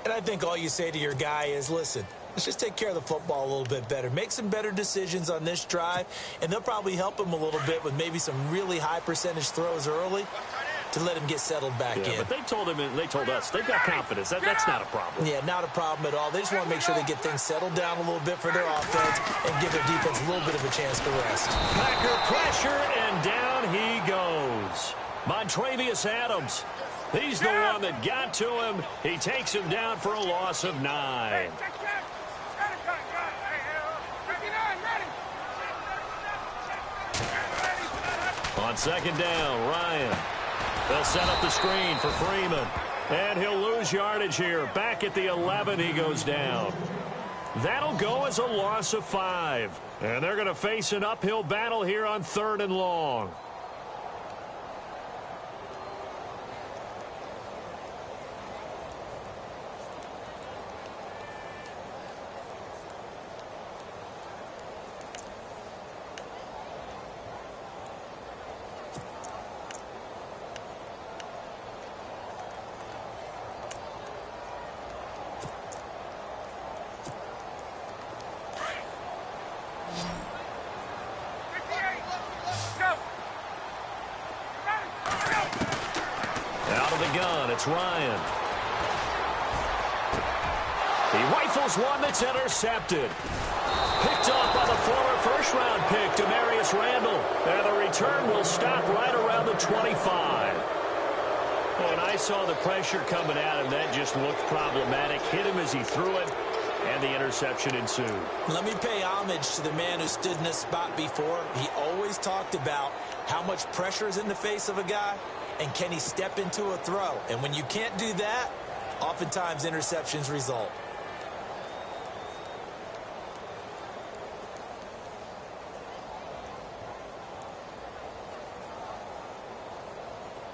And I think all you say to your guy is, listen, let's just take care of the football a little bit better. Make some better decisions on this drive, and they'll probably help him a little bit with maybe some really high percentage throws early to let him get settled back in. But they told us they've got confidence. That's not a problem. Yeah, not a problem at all. They just want to make sure they get things settled down a little bit for their offense and give their defense a little bit of a chance to rest. Packer pressure, and down he goes. Montravius Adams. He's the one that got to him. He takes him down for a loss of 9. On second down, Ryan. They'll set up the screen for Freeman. And he'll lose yardage here. Back at the 11, he goes down. That'll go as a loss of 5. And they're going to face an uphill battle here on 3rd and long. It's Ryan. He rifles one that's intercepted. Picked off by the former first-round pick, Demarius Randall. And the return will stop right around the 25. When I saw the pressure coming at him, that just looked problematic. Hit him as he threw it, and the interception ensued. Let me pay homage to the man who stood in this spot before. He always talked about how much pressure is in the face of a guy. And can he step into a throw? And when you can't do that, oftentimes interceptions result.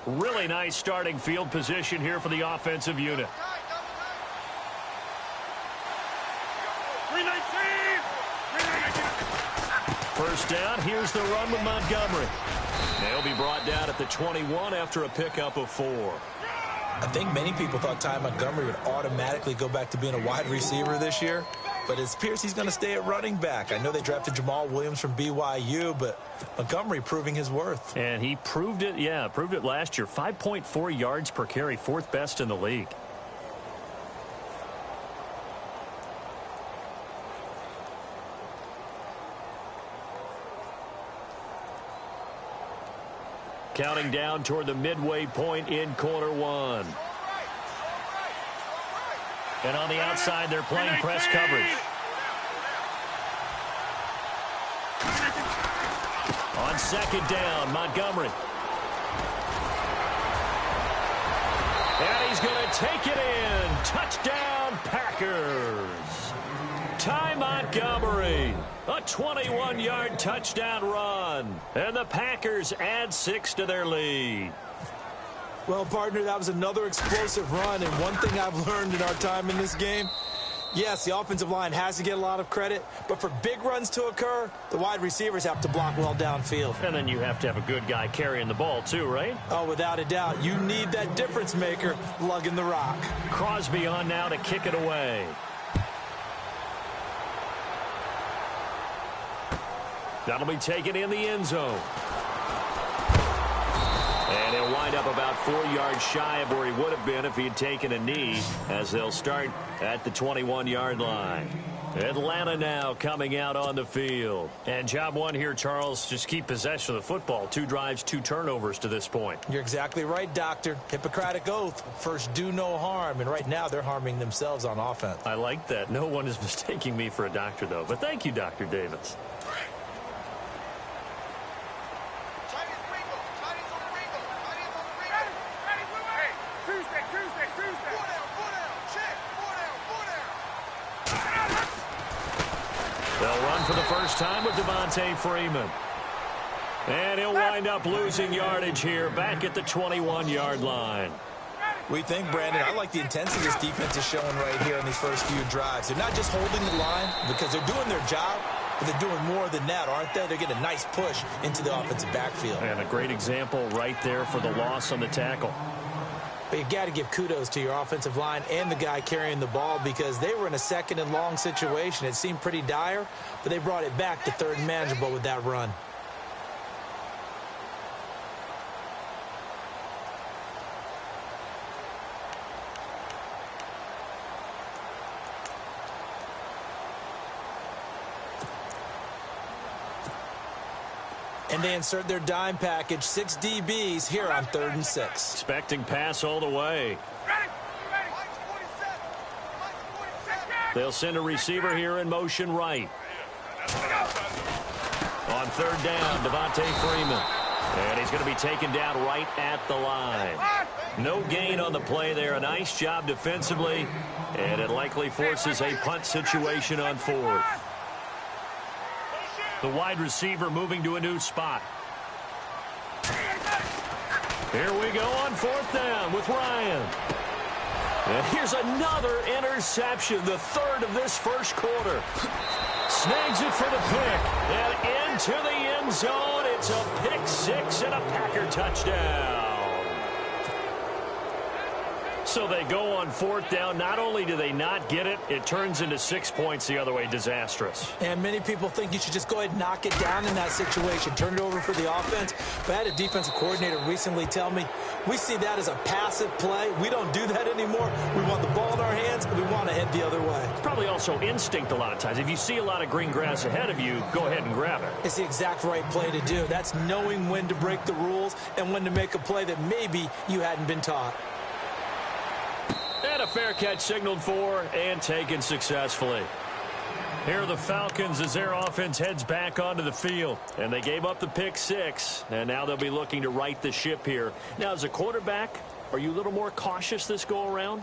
Really nice starting field position here for the offensive unit. First down, here's the run with Montgomery. They'll be brought down at the 21 after a pickup of 4. I think many people thought Ty Montgomery would automatically go back to being a wide receiver this year, but it appears he's going to stay at running back. I know they drafted Jamal Williams from BYU, but Montgomery proving his worth. And he proved it, proved it last year. 5.4 yards per carry, 4th best in the league. Counting down toward the midway point in quarter 1. And on the outside, they're playing press coverage. On second down, Montgomery. And he's going to take it in. Touchdown, Packers. Ty Montgomery, a 21-yard touchdown run. And the Packers add 6 to their lead. Well, partner, that was another explosive run. And one thing I've learned in our time in this game, yes, the offensive line has to get a lot of credit, but for big runs to occur, the wide receivers have to block well downfield. And then you have to have a good guy carrying the ball too, right? Oh, without a doubt. You need that difference maker lugging the rock. Crosby on now to kick it away. That'll be taken in the end zone. And he'll wind up about 4 yards shy of where he would have been if he had taken a knee, as they'll start at the 21-yard line. Atlanta now coming out on the field. And job one here, Charles, just keep possession of the football. 2 drives, 2 turnovers to this point. You're exactly right, Doctor. Hippocratic oath. First, do no harm. And right now, they're harming themselves on offense. I like that. No one is mistaking me for a doctor, though. But thank you, Dr. Davis. They'll run for the first time with Devontae Freeman. And he'll wind up losing yardage here back at the 21-yard line. We think, Brandon, I like the intensity this defense is showing right here in these first few drives. They're not just holding the line because they're doing their job, but they're doing more than that, aren't they? They're getting a nice push into the offensive backfield. And a great example right there for the loss on the tackle. But you got to give kudos to your offensive line and the guy carrying the ball because they were in a second and long situation. It seemed pretty dire, but they brought it back to third and manageable with that run. And they insert their dime package, 6 DBs here on 3rd and 6. Expecting pass all the way. They'll send a receiver here in motion right. On 3rd down, Devontae Freeman. And he's going to be taken down right at the line. No gain on the play there. A nice job defensively. And it likely forces a punt situation on 4th. The wide receiver moving to a new spot. Here we go on 4th down with Ryan. And here's another interception, the 3rd of this first quarter. Snags it for the pick. And into the end zone. It's a pick 6 and a Packer touchdown. So they go on 4th down. Not only do they not get it, it turns into 6 points the other way. Disastrous. And many people think you should just go ahead and knock it down in that situation. Turn it over for the offense. But I had a defensive coordinator recently tell me, we see that as a passive play. We don't do that anymore. We want the ball in our hands, and we want to head the other way. It's probably also instinct a lot of times. If you see a lot of green grass ahead of you, go ahead and grab it. It's the exact right play to do. That's knowing when to break the rules and when to make a play that maybe you hadn't been taught. And a fair catch signaled for and taken successfully. Here are the Falcons as their offense heads back onto the field. And they gave up the pick 6. And now they'll be looking to right the ship here. Now, as a quarterback, are you a little more cautious this go-around?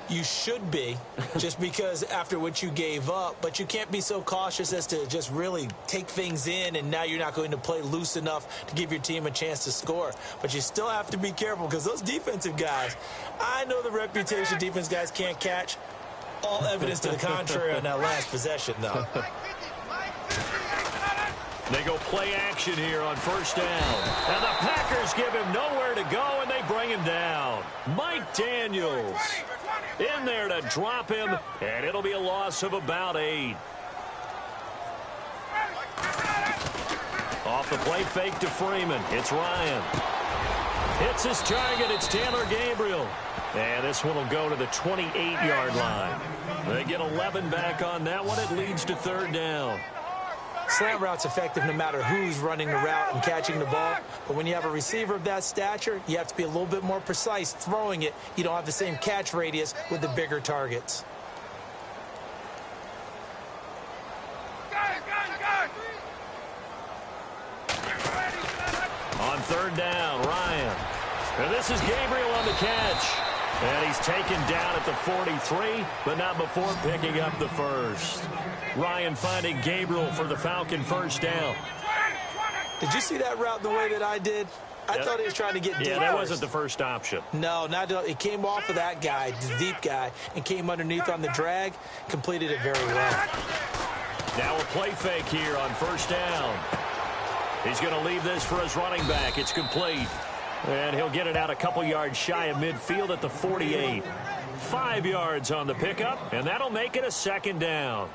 You should be, just because after what you gave up. But you can't be so cautious as to just really take things in, and now you're not going to play loose enough to give your team a chance to score. But you still have to be careful because those defensive guys, I know the reputation defense guys can't catch. All evidence to the contrary on that last possession, though. They go play action here on 1st down. And the Packers give him nowhere to go, and they bring him down. Mike Daniels in there to drop him, and it'll be a loss of about 8. Off the play fake to Freeman. It's Ryan. Hits his target. It's Taylor Gabriel. And this one will go to the 28-yard line. They get 11 back on that one. It leads to 3rd down. Slant route's effective no matter who's running the route and catching the ball. But when you have a receiver of that stature, you have to be a little bit more precise throwing it. You don't have the same catch radius with the bigger targets. On 3rd down, Ryan. And this is Gabriel on the catch. And he's taken down at the 43, but not before picking up the 1st. Ryan finding Gabriel for the Falcon 1st down. Did you see that route the way that I did? I thought he was trying to get deep. Yeah, that wasn't the first option. No, it came off of that guy, the deep guy, and came underneath on the drag, completed it very well. Now a play fake here on 1st down. He's going to leave this for his running back. It's complete. And he'll get it out a couple yards shy of midfield at the 48. 5 yards on the pickup, and that'll make it a 2nd down.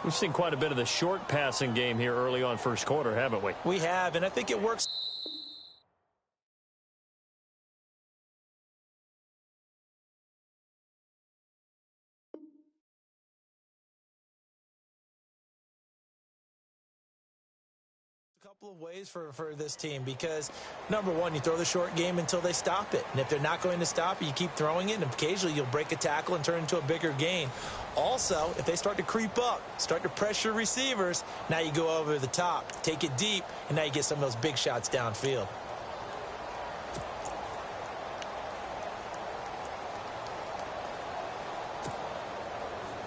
We've seen quite a bit of the short passing game here early on 1st quarter, haven't we? We have, and I think it works. Couple of ways for this team because, number one, you throw the short game until they stop it. And if they're not going to stop it, you keep throwing it, and occasionally you'll break a tackle and turn it into a bigger gain. Also, if they start to creep up, start to pressure receivers, now you go over the top, take it deep, and now you get some of those big shots downfield.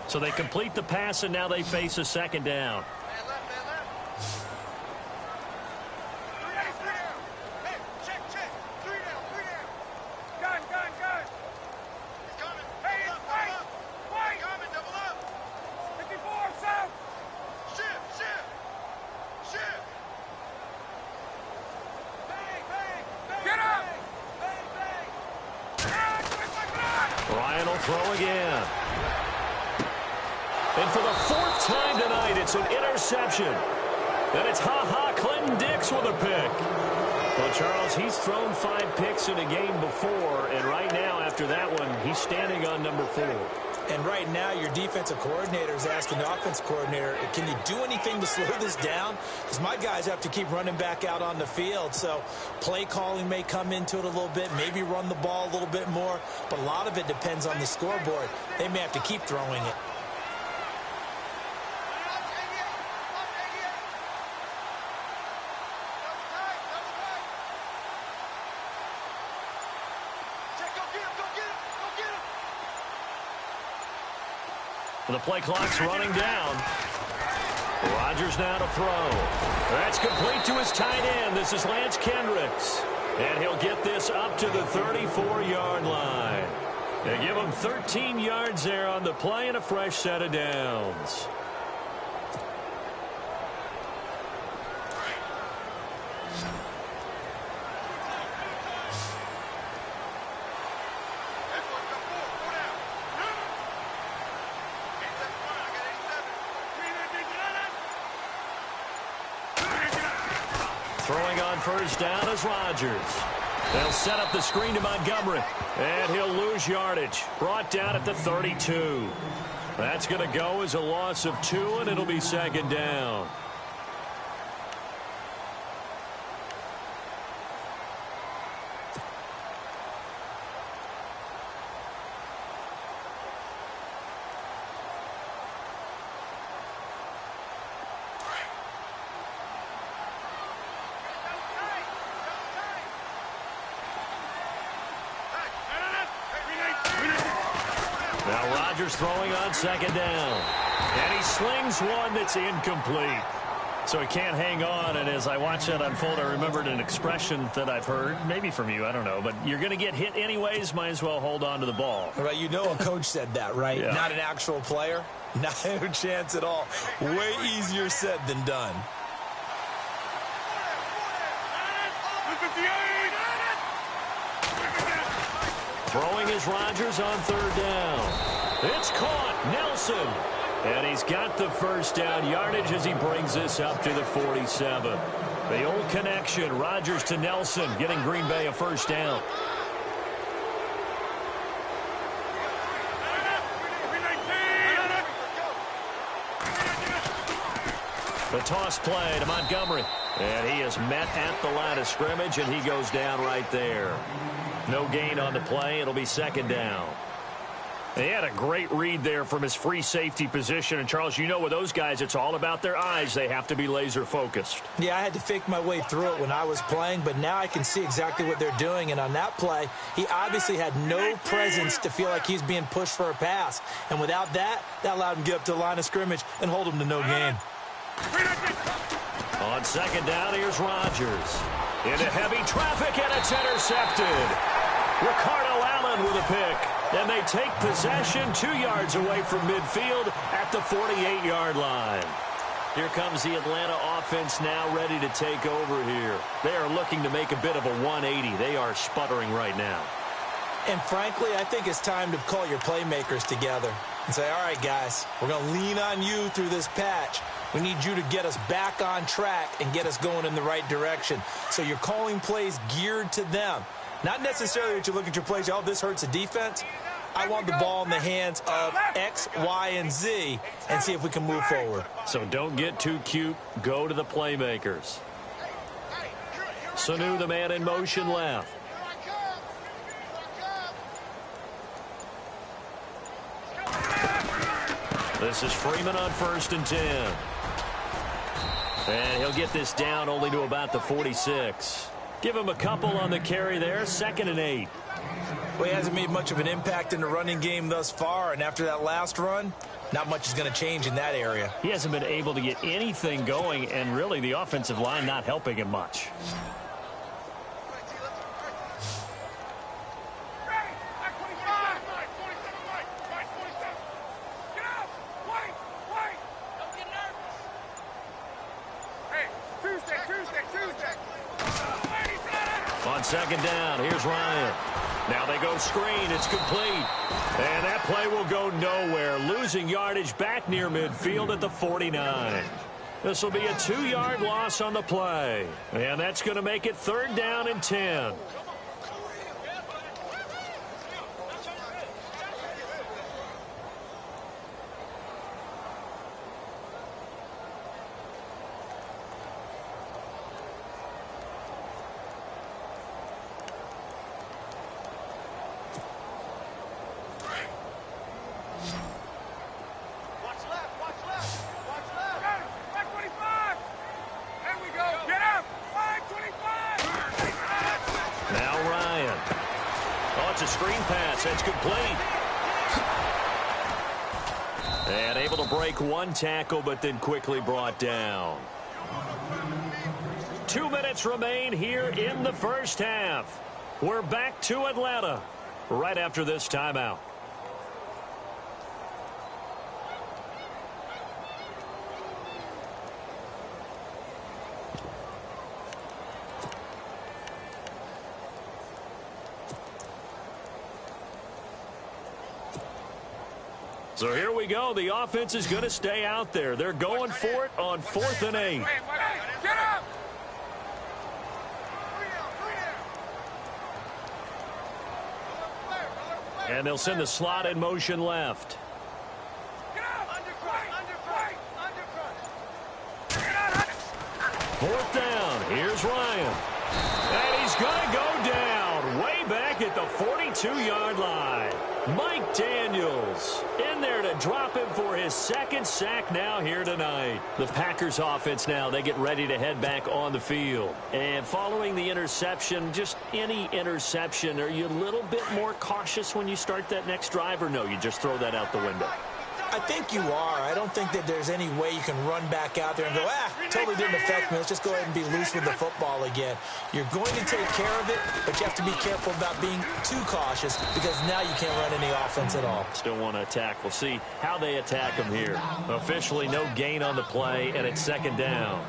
So they complete the pass, and now they face a 2nd down. throw again. And for the fourth time tonight, it's an interception. And it's Clinton Dix with a pick. Well, Charles, he's thrown 5 picks in a game before, and right now, after that one, he's standing on number 4. And right now, your defensive coordinator is asking the offense coordinator, can you do anything to slow this down? Because my guys have to keep running back out on the field. So play calling may come into it a little bit, maybe run the ball a little bit more. But a lot of it depends on the scoreboard. They may have to keep throwing it. The play clock's running down. Rodgers now to throw. That's complete to his tight end. This is Lance Kendricks. And he'll get this up to the 34-yard line. They give him 13 yards there on the play and a fresh set of downs. Throwing on first down is Rodgers. They'll set up the screen to Montgomery. And he'll lose yardage. Brought down at the 32. That's going to go as a loss of 2, and it'll be second down. Now Rodgers throwing on second down. And he slings one that's incomplete. So he can't hang on, and as I watch that unfold, I remembered an expression that I've heard, maybe from you, I don't know, but you're going to get hit anyways, might as well hold on to the ball. Right, you know a coach said that, right? Yeah. Not an actual player. Not a chance at all. Way easier said than done. Throwing is Rodgers on third down. It's caught. Nelson. And he's got the first down yardage as he brings this up to the 47. The old connection, Rodgers to Nelson, getting Green Bay a first down. The toss play to Montgomery. And he is met at the line of scrimmage, and he goes down right there. No gain on the play. It'll be second down. He had a great read there from his free safety position. And, Charles, you know with those guys, it's all about their eyes. They have to be laser focused. Yeah, I had to fake my way through it when I was playing, but now I can see exactly what they're doing. And on that play, he obviously had no presence to feel like he's being pushed for a pass. And without that, that allowed him to get up to the line of scrimmage and hold him to no gain. On second down, here's Rodgers. Into heavy traffic, and it's intercepted. Ricardo Allen with a pick. And they take possession 2 yards away from midfield at the 48-yard line. Here comes the Atlanta offense now ready to take over here. They are looking to make a bit of a 180. They are sputtering right now. And frankly, I think it's time to call your playmakers together and say, all right, guys, we're going to lean on you through this patch. We need you to get us back on track and get us going in the right direction. So you're calling plays geared to them. Not necessarily that you look at your plays, oh, this hurts the defense. I want the ball in the hands of X, Y, and Z and see if we can move forward. So don't get too cute. Go to the playmakers. Sanu, the man in motion left. This is Freeman on 1st and 10. And he'll get this down only to about the 46. Give him a couple on the carry there. 2nd and 8. Well, he hasn't made much of an impact in the running game thus far, and after that last run, not much is going to change in that area. He hasn't been able to get anything going, and really the offensive line not helping him much. On second down. Here's Ryan. Now they go screen. It's complete. And that play will go nowhere. Losing yardage back near midfield at the 49. This will be a 2-yard loss on the play. And that's going to make it 3rd down and 10. Screen pass. It's complete. And able to break one tackle, but then quickly brought down. 2 minutes remain here in the first half. We're back to Atlanta right after this timeout. So here we go. The offense is going to stay out there. They're going for it on 4th and 8. Get up! And they'll send the slot in motion left. Get up! Fourth down. Here's Ryan. And he's going to go down way back at the 42-yard line. Mike Daniels in there to drop him for his 2nd sack now here tonight. The Packers offense now, they get ready to head back on the field. And following the interception, just any interception, are you a little bit more cautious when you start that next drive, or no, you just throw that out the window? I think you are. I don't think that there's any way you can run back out there and go, totally didn't affect me. Let's just go ahead and be loose with the football again. You're going to take care of it, but you have to be careful about being too cautious because now you can't run any offense at all. Still want to attack. We'll see how they attack him here. Officially no gain on the play, and it's 2nd down.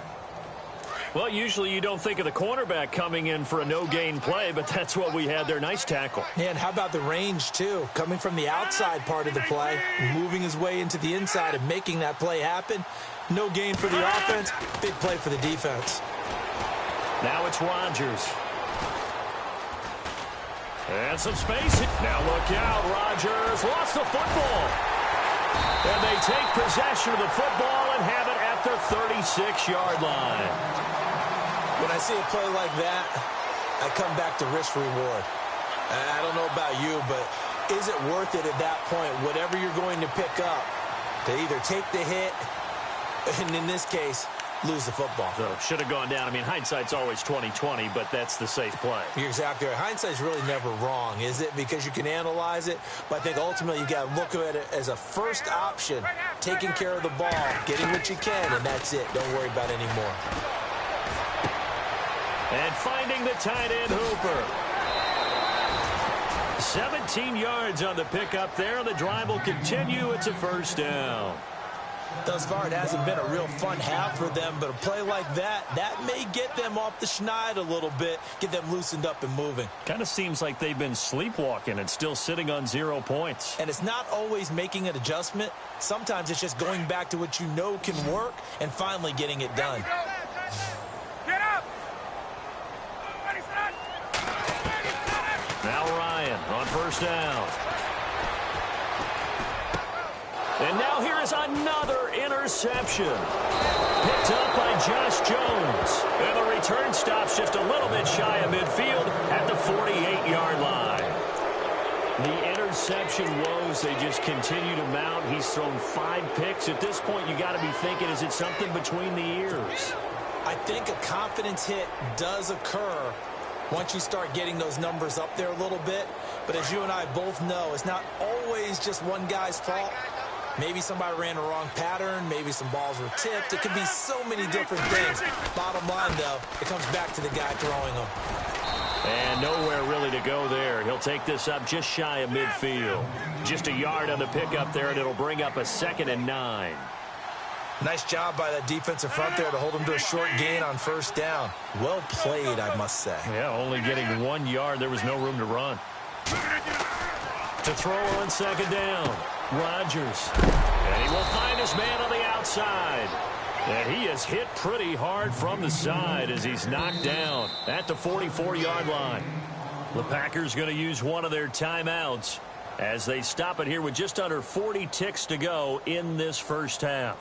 Well, usually you don't think of the cornerback coming in for a no-gain play, but that's what we had there. Nice tackle. Yeah, and how about the range, too? Coming from the outside part of the play, moving his way into the inside and making that play happen. No gain for the offense, big play for the defense. Now it's Rodgers. And some space. Now look out, Rodgers lost the football. And they take possession of the football and have it at their 36-yard line. When I see a play like that, I come back to risk-reward. I don't know about you, but is it worth it at that point, whatever you're going to pick up, to either take the hit, and in this case, lose the football? So should have gone down. I mean, hindsight's always 20/20, but that's the safe play. You're exactly right. Hindsight's really never wrong, is it? Because you can analyze it, but I think ultimately you got to look at it as a first option, taking care of the ball, getting what you can, and that's it. Don't worry about any more. And finding the tight end, Hooper. 17 yards on the pickup there. The drive will continue. It's a 1st down. Thus far, it hasn't been a real fun half for them, but a play like that may get them off the schneid a little bit, get them loosened up and moving. Kind of seems like they've been sleepwalking and still sitting on 0 points. And it's not always making an adjustment. Sometimes it's just going back to what you know can work and finally getting it done. Get up! Now Ryan on 1st down. And now here is another interception. Picked up by Josh Jones. And the return stops just a little bit shy of midfield at the 48-yard line. The interception woes, they just continue to mount. He's thrown 5 picks. At this point, you got to be thinking, is it something between the ears? I think a confidence hit does occur once you start getting those numbers up there a little bit. But as you and I both know, it's not always just one guy's fault. Maybe somebody ran a wrong pattern. Maybe some balls were tipped. It could be so many different things. Bottom line, though, it comes back to the guy throwing them. And nowhere really to go there. He'll take this up just shy of midfield. Just a yard on the pickup there, and it'll bring up a 2nd and 9. Nice job by that defensive front there to hold him to a short gain on first down. Well played, I must say. Yeah, only getting 1 yard. There was no room to run. To throw on second down, Rodgers. And he will find his man on the outside. And he is hit pretty hard from the side as he's knocked down at the 44-yard line. The Packers going to use one of their timeouts as they stop it here with just under 40 ticks to go in this first half.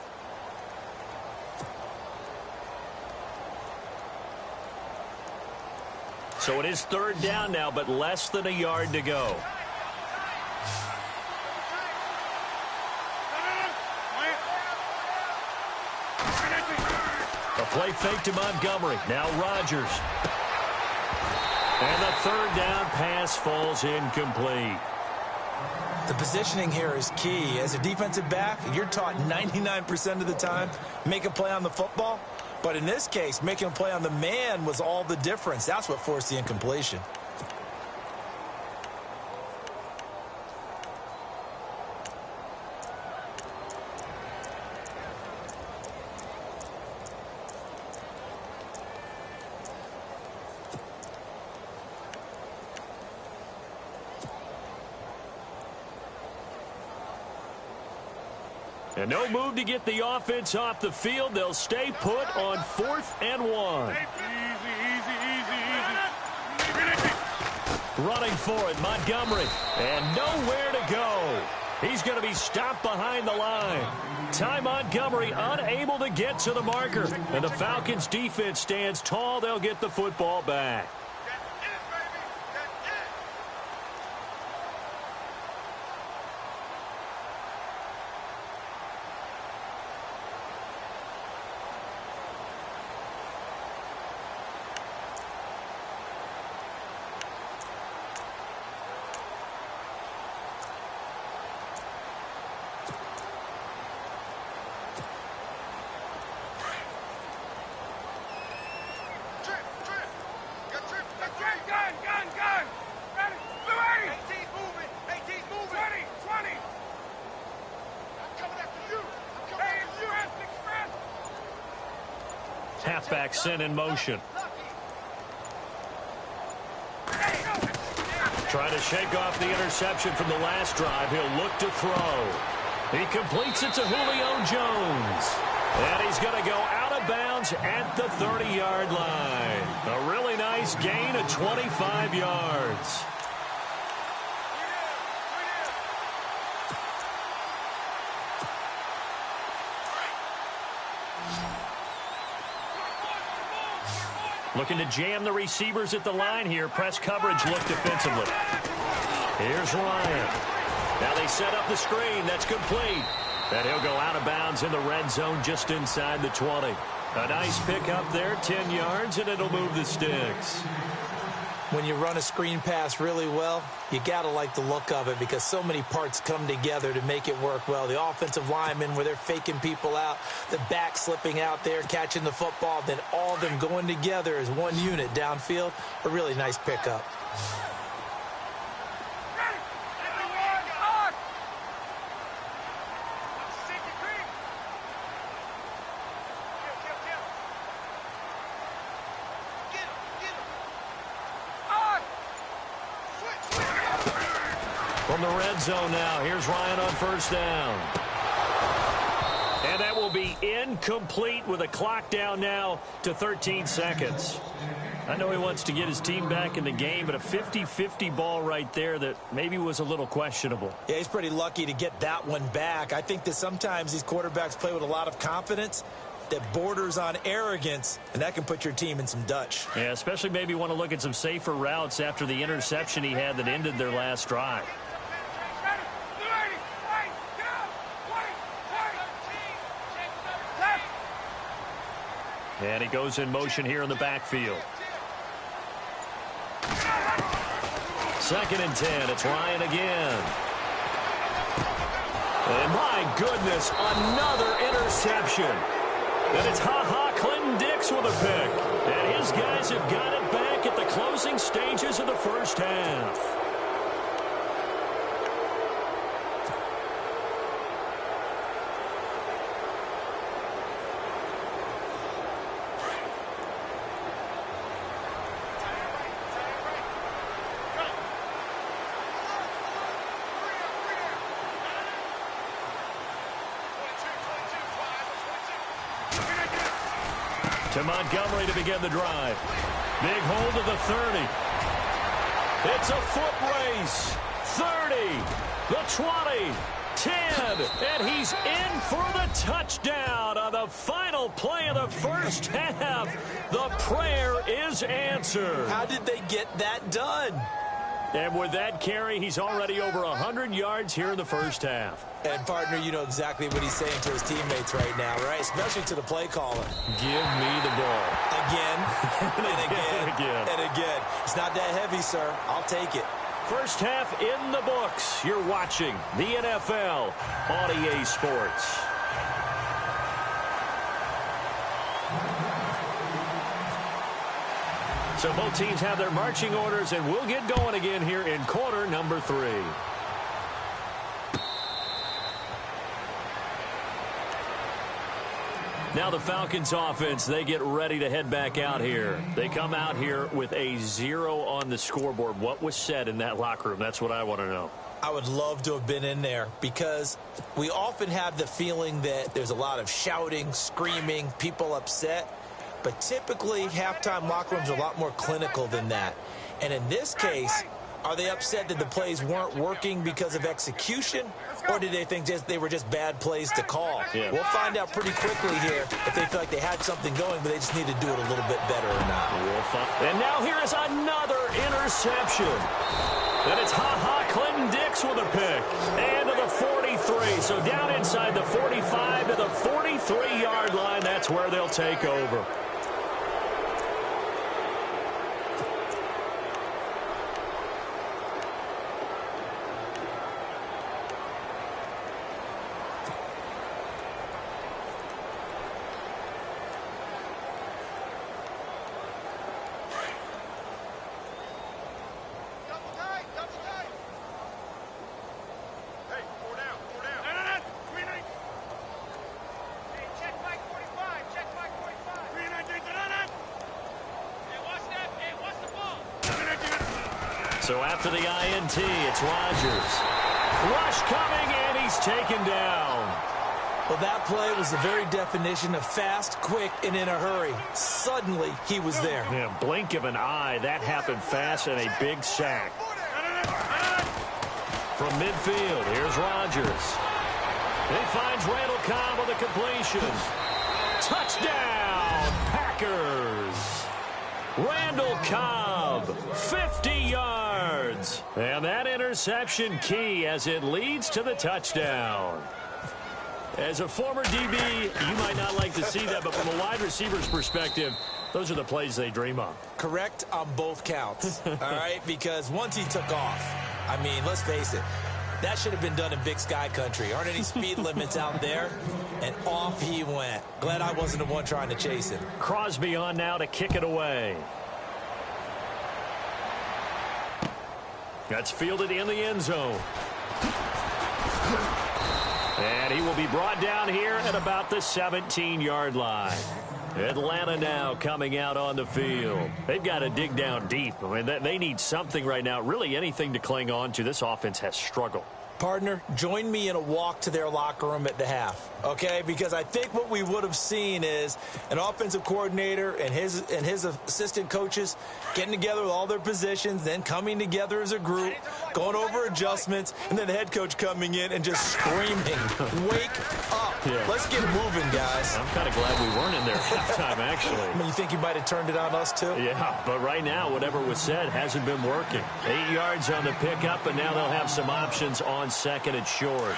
So it is third down now, but less than a yard to go. A play fake to Montgomery. Now Rodgers. And the third down pass falls incomplete. The positioning here is key. As a defensive back, you're taught 99% of the time, make a play on the football. But in this case, making a play on the man was all the difference. That's what forced the incompletion. And no move to get the offense off the field. They'll stay put on 4th and 1. Running for it, Montgomery. And nowhere to go. He's going to be stopped behind the line. Ty Montgomery unable to get to the marker. And the Falcons defense stands tall. They'll get the football back. Halfback sent in motion. Trying to shake off the interception from the last drive. He'll look to throw. He completes it to Julio Jones. And he's going to go out of bounds at the 30-yard line. A really nice gain of 25 yards. Looking to jam the receivers at the line here. Press coverage look defensively. Here's Ryan. Now they set up the screen. That's complete. And he'll go out of bounds in the red zone just inside the 20. A nice pick up there, 10 yards, and it'll move the sticks. When you run a screen pass really well, you got to like the look of it because so many parts come together to make it work well. The offensive linemen where they're faking people out, the back slipping out there, catching the football, then all of them going together as one unit downfield. A really nice pickup. From the red zone now, here's Ryan on first down. And that will be incomplete with a clock down now to 13 seconds. I know he wants to get his team back in the game, but a 50-50 ball right there that maybe was a little questionable. Yeah, he's pretty lucky to get that one back. I think that sometimes these quarterbacks play with a lot of confidence that borders on arrogance, and that can put your team in some Dutch. Yeah, especially maybe want to look at some safer routes after the interception he had that ended their last drive. And he goes in motion here in the backfield. 2nd and 10. It's Ryan again. And my goodness, another interception. And it's Clinton Dix with a pick. And his guys have got it back at the closing stages of the first half. To Montgomery to begin the drive. Big hold of the 30. It's a foot race. 30, the 20, 10, and he's in for the touchdown on the final play of the first half. The prayer is answered. How did they get that done? And with that carry, he's already over 100 yards here in the first half. And, partner, you know exactly what he's saying to his teammates right now, right? Especially to the play caller. Give me the ball. Again, and again, and again. It's not that heavy, sir. I'll take it. First half in the books. You're watching the NFL on EA Sports. So both teams have their marching orders, and we'll get going again here in quarter number 3. Now the Falcons offense, they get ready to head back out here. They come out here with a 0 on the scoreboard. What was said in that locker room? That's what I want to know. I would love to have been in there because we often have the feeling that there's a lot of shouting, screaming, people upset. But typically, halftime locker rooms are a lot more clinical than that. And in this case, are they upset that the plays weren't working because of execution? Or did they think they were just bad plays to call? Yeah. We'll find out pretty quickly here if they feel like they had something going, but they just need to do it a little bit better or not. And now here is another interception. And it's Clinton Dix with a pick. And to the 43. So down inside the 45 to the 43-yard line. That's where they'll take over. So after the INT, it's Rodgers. Rush coming, and he's taken down. Well, that play was the very definition of fast, quick, and in a hurry. Suddenly, he was there. Yeah, blink of an eye. That happened fast and a big sack. From midfield, here's Rodgers. He finds Randall Cobb with a completion. Touchdown, Packers. Randall Cobb, 50 yards. And that interception key as it leads to the touchdown. As a former DB, you might not like to see that, but from a wide receiver's perspective, those are the plays they dream of. Correct on both counts, all right? Because once he took off, I mean, let's face it, that should have been done in Big Sky Country. Aren't any speed limits out there? And off he went. Glad I wasn't the one trying to chase him. Crosby on now to kick it away. That's fielded in the end zone. And he will be brought down here at about the 17-yard line. Atlanta now coming out on the field. They've got to dig down deep. I mean, they need something right now, really anything to cling on to. This offense has struggled. Partner, join me in a walk to their locker room at the half, okay? Because I think what we would have seen is an offensive coordinator and his assistant coaches getting together with all their positions, then coming together as a group, going over adjustments, and then the head coach coming in and just screaming, wake up. Yeah. Let's get moving, guys. I'm kind of glad we weren't in there halftime, actually. I mean, you think you might have turned it on us, too? Yeah, but right now, whatever was said hasn't been working. 8 yards on the pickup, and now they'll have some options on second and short.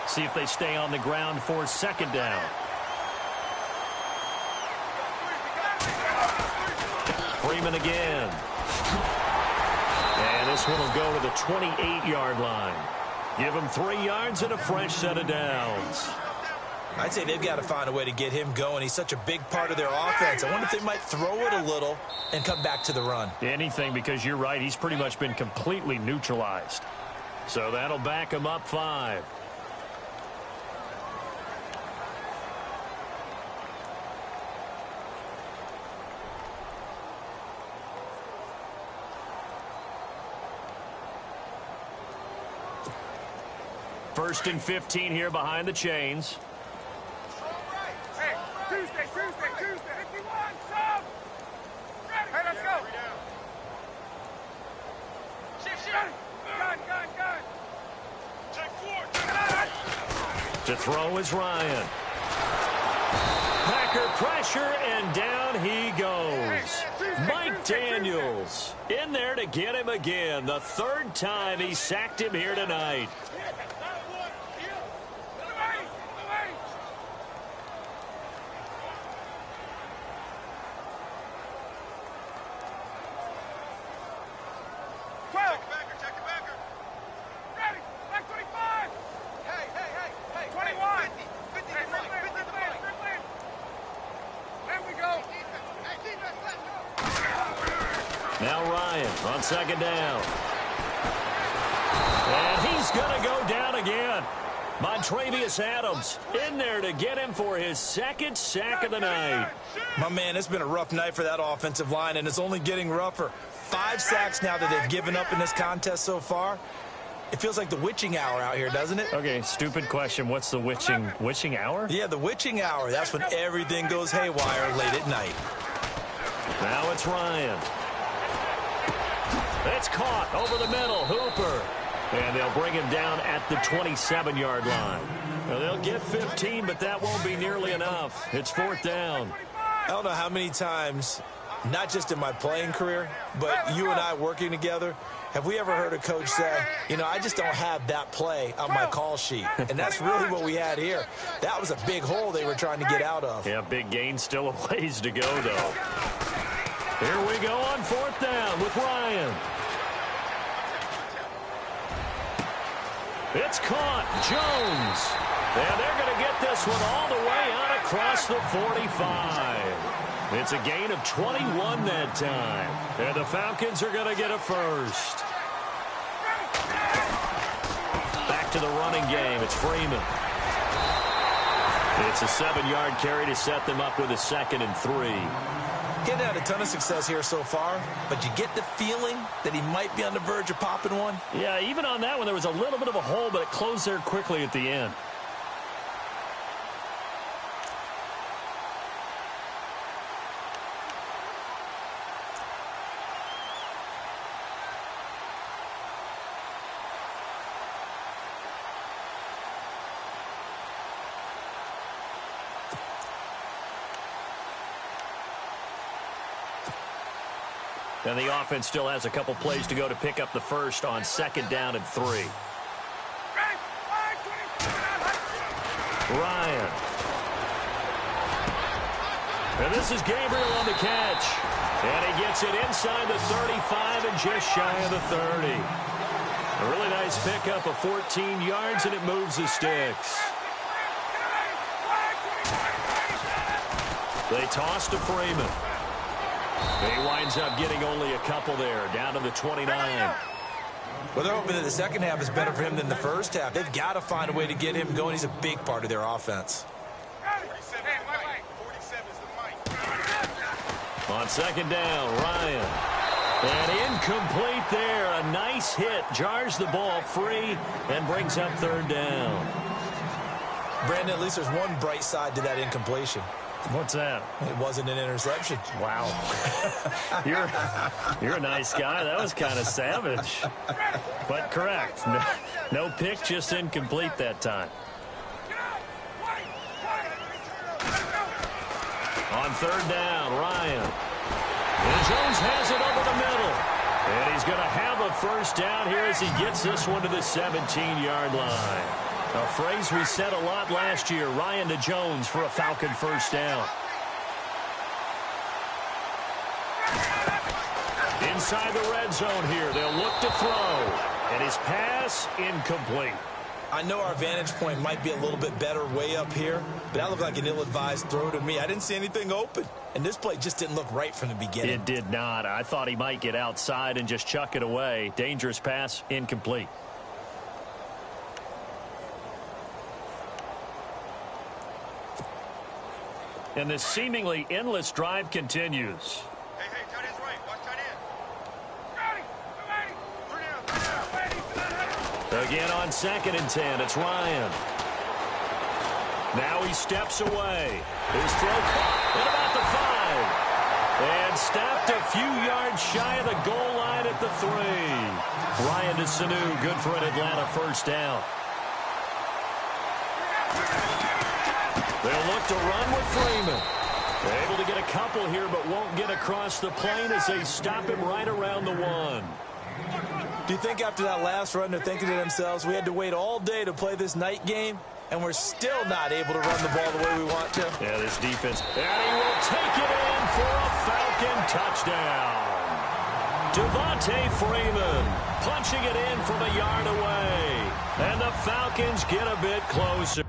See if they stay on the ground for second down. Freeman again. And this one will go to the 28-yard line. Give him 3 yards and a fresh set of downs. I'd say they've got to find a way to get him going. He's such a big part of their offense. I wonder if they might throw it a little and come back to the run. Anything, because you're right. He's pretty much been completely neutralized. So that'll back him up 5. First and 15 here behind the chains. Tuesday. 51, sub. Ready. Hey, let's go. Shift. Gun. Take 4. To throw is Ryan. Packer pressure, and down he goes. Mike Daniels in there to get him again. The third time he sacked him here tonight. Now Ryan on second down. And he's going to go down again. Montravius Adams in there to get him for his second sack of the night. My man, it's been a rough night for that offensive line, and it's only getting rougher. 5 sacks now that they've given up in this contest so far. It feels like the witching hour out here, doesn't it? Okay, stupid question. What's the witching hour? Yeah, the witching hour. That's when everything goes haywire late at night. Now it's Ryan. It's caught over the middle. Hooper. And they'll bring him down at the 27-yard line. Now, they'll get 15, but that won't be nearly enough. It's 4th down. I don't know how many times, not just in my playing career, but you and I working together, have we ever heard a coach say, you know, I just don't have that play on my call sheet. And that's really what we had here. That was a big hole they were trying to get out of. Yeah, big gain, still a ways to go, though. Here we go on 4th down with Ryan. It's caught. Jones. And they're going to get this one all the way out across the 45. It's a gain of 21 that time. And the Falcons are going to get a first. Back to the running game. It's Freeman. It's a 7-yard carry to set them up with a 2nd and 3. Getting had a ton of success here so far, but you get the feeling that he might be on the verge of popping one. Yeah, even on that one, there was a little bit of a hole, but it closed there quickly at the end. And the offense still has a couple plays to go to pick up the first on 2nd down and 3. Ryan. And this is Gabriel on the catch. And he gets it inside the 35 and just shy of the 30. A really nice pickup of 14 yards, and it moves the sticks. They toss to Freeman. He winds up getting only a couple there, down to the 29. Well, they're hoping that the second half is better for him than the first half. They've got to find a way to get him going. He's a big part of their offense. On 2nd down, Ryan. And incomplete there. A nice hit. Jars the ball free and brings up 3rd down. Brandon, at least there's one bright side to that incompletion. What's that? It wasn't an interception. Wow. You're a nice guy. That was kind of savage. But correct. No pick, just incomplete that time. On 3rd down, Ryan. And Jones has it over the middle. And he's going to have a first down here as he gets this one to the 17-yard line. A phrase we said a lot last year, Ryan to Jones for a Falcon first down. Inside the red zone here, they'll look to throw. And his pass incomplete. I know our vantage point might be a little bit better way up here, but that looked like an ill-advised throw to me. I didn't see anything open, and this play just didn't look right from the beginning. It did not. I thought he might get outside and just chuck it away. Dangerous pass, incomplete. And this seemingly endless drive continues. Hey, tight end's right. Watch tight end. Again on 2nd and 10, it's Ryan. Now he steps away. His throw caught at about the 5. And stopped a few yards shy of the goal line at the 3. Ryan to Sanu, good for an Atlanta first down. They'll look to run with Freeman. They're able to get a couple here, but won't get across the plane as they stop him right around the 1. Do you think after that last run they're thinking to themselves, we had to wait all day to play this night game, and we're still not able to run the ball the way we want to? Yeah, this defense. And he will take it in for a Falcon touchdown. Devontae Freeman punching it in from a yard away. And the Falcons get a bit closer.